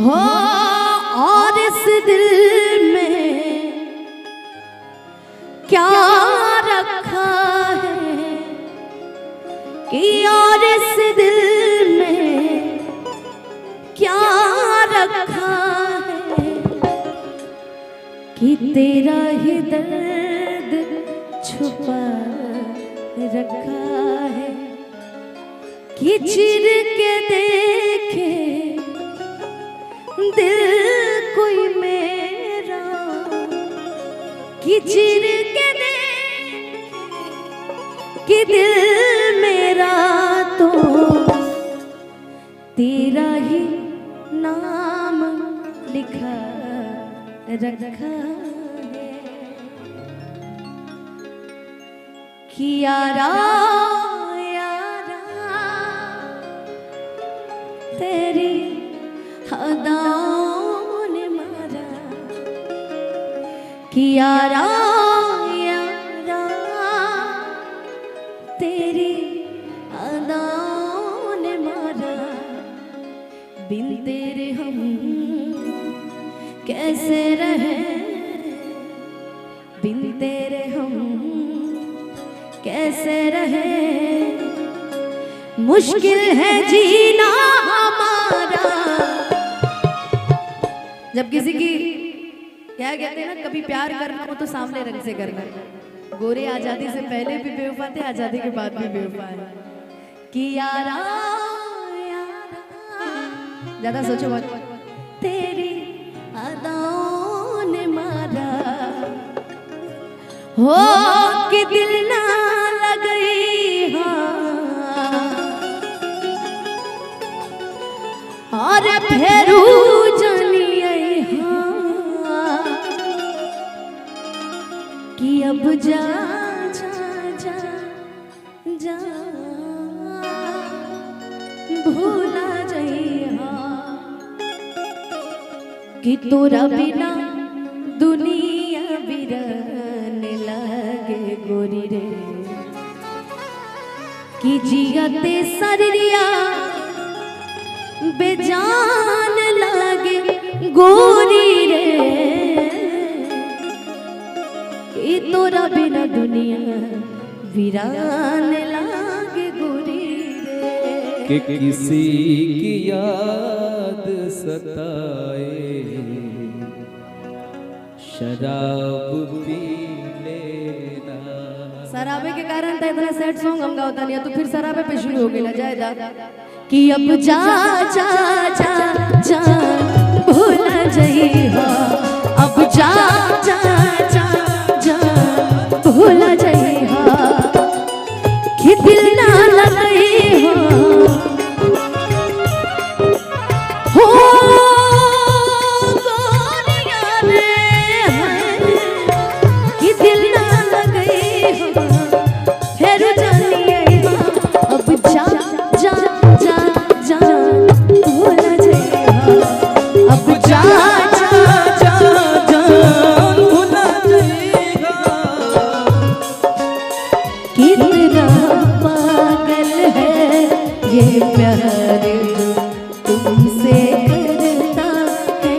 हो और इस दिल में क्या रखा है कि और इस दिल में क्या रखा है कि तेरा ही दर्द छुपा रखा है कि चिर के देखे दिल कोई मेरा कि चिर के देखे कि दिल मेरा तो तेरा ही नाम लिखा रखा है कि यारा तेरी अदाओं ने मारा कि यारा यारा तेरी अदाओं ने मारा बिन तेरे हम कैसे रहे बिन तेरे हम कैसे रहे मुश्किल है जीना हमारा। जब किसी की क्या कहते हैं ना कभी प्यार करना हो तो सामने रंग से करना। गोरे आजादी से पहले भी बेवफा थे, आजादी के बाद भी बेवफा है कि यारा यारा ज्यादा सोचो मत तेरी अदाओं ने मारा हो कि दिल ना लगई हाँ और फेरू जलिए हाँ कि अब जा जा जा जा भूला जाइए हाँ कि तोरा बिना दुनिया बिरन लगे गोरी रे कि जियते सरिया बेजान लगे गोरी रे कि तोरा बिना दुनिया वीरान लगे गोरी रे कि किसी की याद सताए शराब पी लेना। शराबे के कारण तो इतना सैड सॉन्ग हम गाता नहीं है तो फिर शराबे पे शुरू हो गया जाए दा कि अब जा जा जा जा भूला जाइए अब जा जा जा जा भूला जाइए कि दिल ना लगे हो गोरिया रे कि दिल ना लगे फिर जानिए अब जा जा जा जा भूला जाइए अब जा जा जा जा भूला जाएगा कितना पागल है ये प्यार जो तुमसे करता है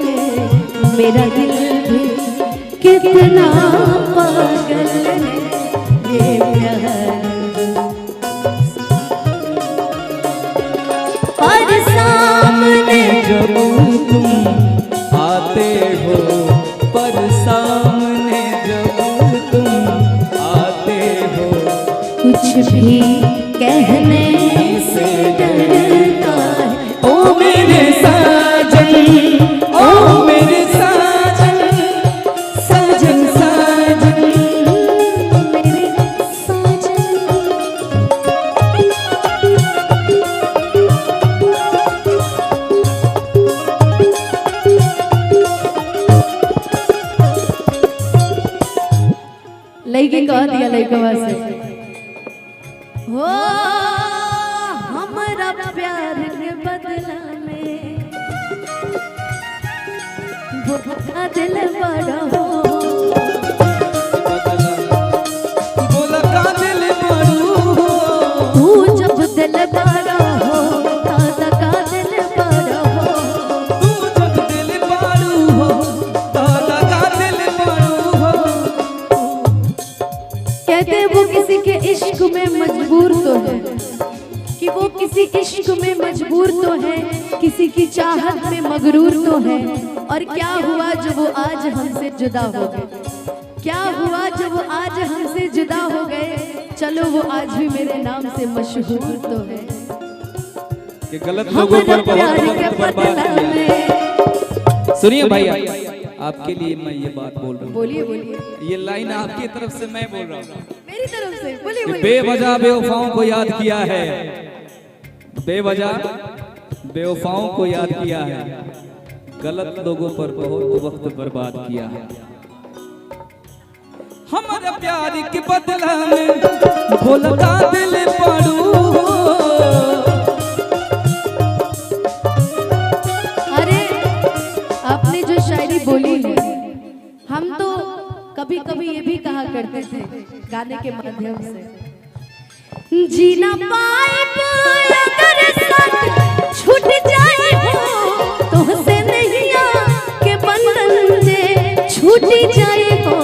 मेरा दिल भी कितना पागल है ये प्यार और सामने जब तुम आते हो पर सामने जब तुम आते हो कुछ भी कहने से डरता है ओ मेरे साजन ओ मेरे साजन साजन साजन मेरे साजन लड़की कह दिया लड़कवा से हो हमारा प्यार के बदला में भूखा दिल बड़ा हो बोला का दिल बड़ू हो तू जब दिल बड़ा हो दादा का दिल बड़ा हो तू जब इश्क में मजबूर तो है, कि वो किसी इश्क में मजबूर तो है, किसी की चाहत में मगरूर तो है। और क्या हुआ जो वो आज हमसे जुदा हो गए, क्या हुआ जो वो आज हमसे जुदा हो गए। चलो वो आज भी मेरे नाम से मशहूर तो है। कि गलत लोगों पर बहुत वक्त बर्बाद किया। सुनिए भाई, आपके लिए मैं ये बात बोल रहा हूँ। बोलिए बोलिए। ये लाइन आपकी तरफ से मैं बोल रहा हूँ। मेरी तरफ से बोलिए बोलिए। बेवजह बेवफाओं को याद किया है, बेवजह बेवफाओं को याद किया है, गलत लोगों पर बहुत वक्त बर्बाद किया है। हमारे प्यार के बदला में भोलता दिल पड़ू। अरे आपने जो शायरी बोली है, हम तो कभी कभी ये भी कहा करते थे गाने के माध्यम से, जीना पाए अगर साथ छूट जाए हो तो से नहीं के बंधन से छूट जाए हो।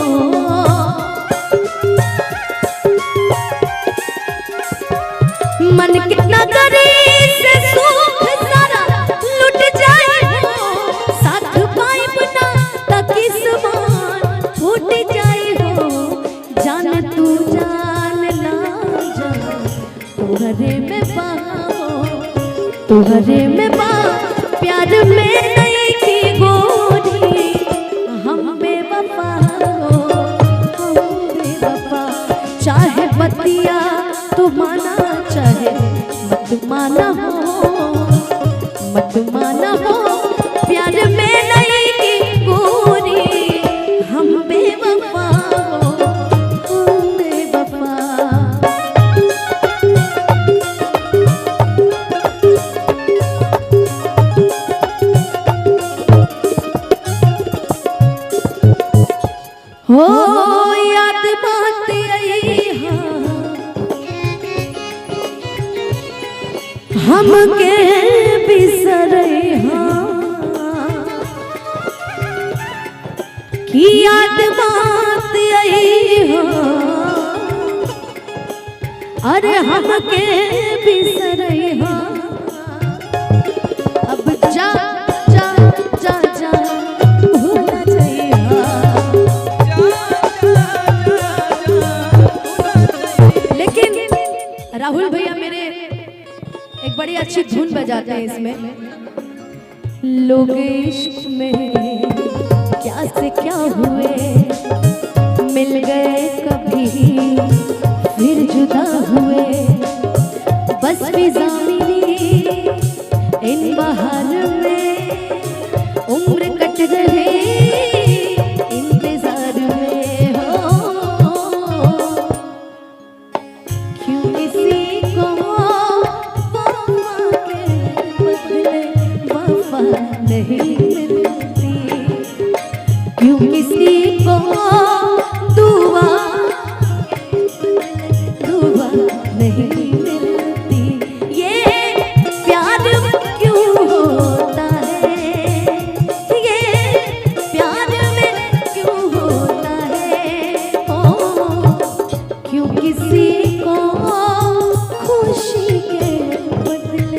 मन कितना करे से सुख सारा लुट जाए हो, साथ पाए बिना तकिस्मान फूट जाए हो। जान तू जान ना जान तुहरे में पाओ, तुहरे में पा प्यार में नहीं की गोरी। हम बेवफा हो, हम बेवफा, चाहे बतिया तू माना चाहे मत माना हो, मत माना हो, प्यार में नहीं की गोरी। हम बेवफा हो, हम बेवफा। हो याद बात आई हमके बिसरई कि याद बात आई हो। अरे हमके बिसरई हो। अब जा जा जा जा भूल जइहा। लेकिन राहुल भैया मेरे एक बड़ी अच्छी धुन बजाते हैं इसमें। लोग इश्क में क्या से क्या हुए, मिल गए कभी फिर जुदा हुए। बस फिजा मिली इन बहार में, उम्र कट रहे इंतजार में। हो क्यों किसी को नहीं मिलती, क्यों किसी को दुआ दुआ नहीं मिलती। ये प्यार क्यों होता है, ये प्यार में क्यों होता है। ओ क्यों किसी को खुशी के बदले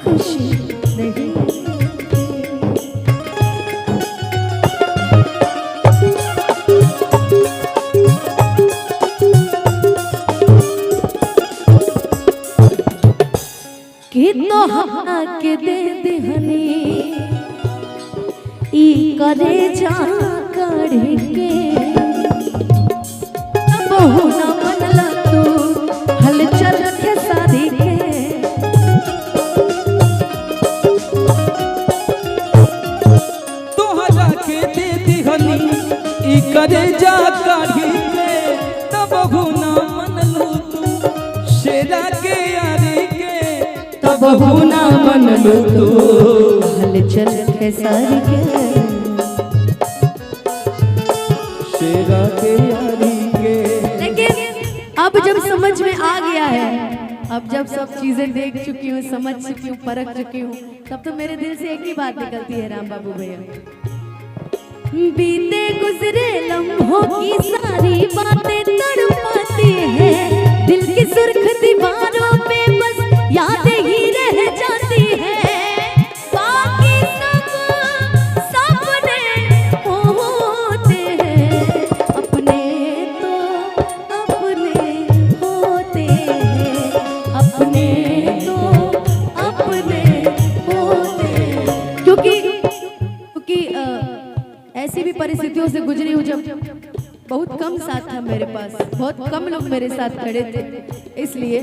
खुशी नहीं। कितो हवा के दे देहनी ई करे जा कढ़ के। बहु न मनला तू हलचल के शादी के। तोहरा के दे देहनी ई करे जा कढ़ के। तब बहुना मनलू तू शेरा के यारी के। बहु ना मन लो तो हलचल खेसारी के। शेरा के यारी के। लेकिन अब जब समझ में आ गया है, अब जब सब चीजें देख चुकी हूँ, समझ चुकी हूँ, परख चुकी हूँ, तब तो मेरे दिल से एक ही बात निकलती है राम बाबू भैया। बीते गुजरे लम्हों की सारी बातें तड़पाती है, दिल बहुत कम साथ था मेरे पास, बहुत कम लोग मेरे साथ खड़े थे, इसलिए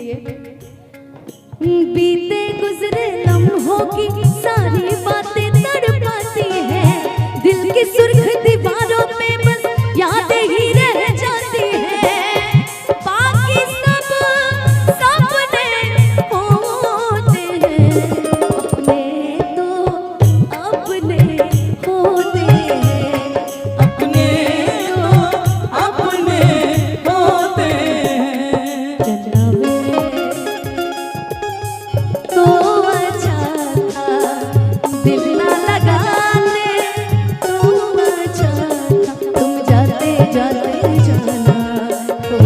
बीते गुजरे लम्हों की सारी बातें तड़पाती है, दिल की सुर्ख दीवारों पे बस यादें ही रह जाती है, बाकी सब सपने होते हैं, अपने तो अपने होते हैं, अपने तो अपने होते हैं। जन्नत तो अच्छा था, दिल ना लगाते तो अच्छा था, तुम जाते जाते जाना तो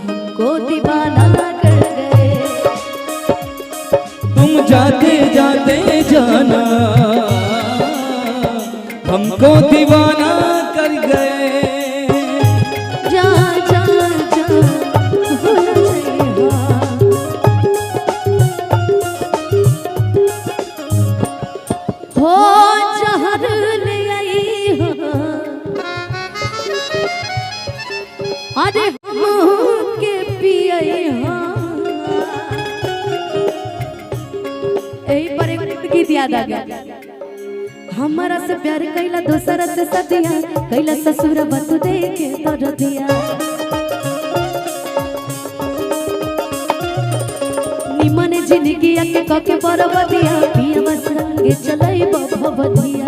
हमको दीवाना कर गए। तुम जाते जाते जाना हमको दीवाना कर गए। जा जा जा भूल जाइए हो जहर ले आई हो, अरे हमके पिए हो। यही पर एक गीत याद आ गया, हमारा से प्यार कैला दोसरा से सदिया, कैला ससुर बतू दे के तोड़ दिया, निमन जिंदगी के कके बरबदिया, पिया बस रंगे चलाई बभवदिया,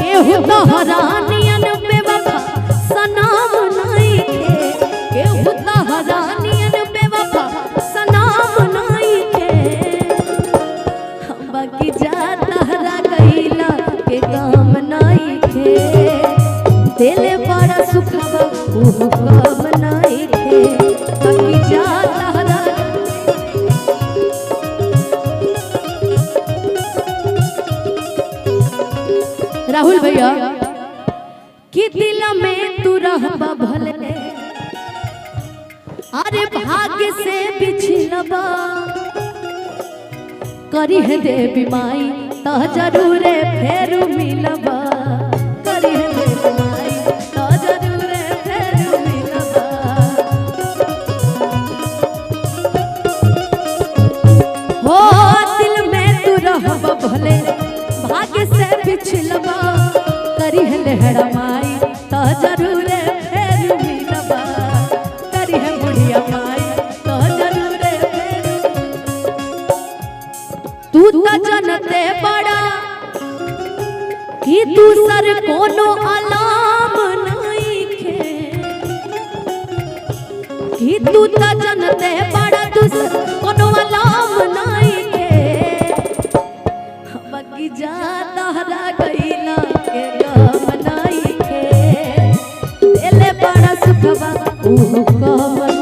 केहू तो हरानियन बेवफा सनाम नहीं के, केहू तो हरानियन बेवफा सनाम नहीं के, बाकी जाता हरा गईला के काम नहीं के, दिल बड़ा सुखवा ऊ काम नहीं के, बाकी जाता हरा। राहुल भैया कि दिल में तू रहबा भले, अरे भाग्य से बिछलबा, करी है देवी माई तो जरूर फेर मिलबा, करी है देवी माई तो जरूर फेर मिलबा, हो दिल में तू रहबा भले, भाग्य से बिछलबा, करी है लहरा माई तो जरूर फेर मिलबा, करी है बुढ़िया माई तो जरूर फेर। तू तो जनते बड़ा कि दूसर कोनो अलाम नहीं खे, कि तू तो जनते बड़ा दूसर कोनो अलाम नहीं खे, बाकी जाता हरा गईला के गम नहीं खे, दिल बड़ा सुखवा ऊ कम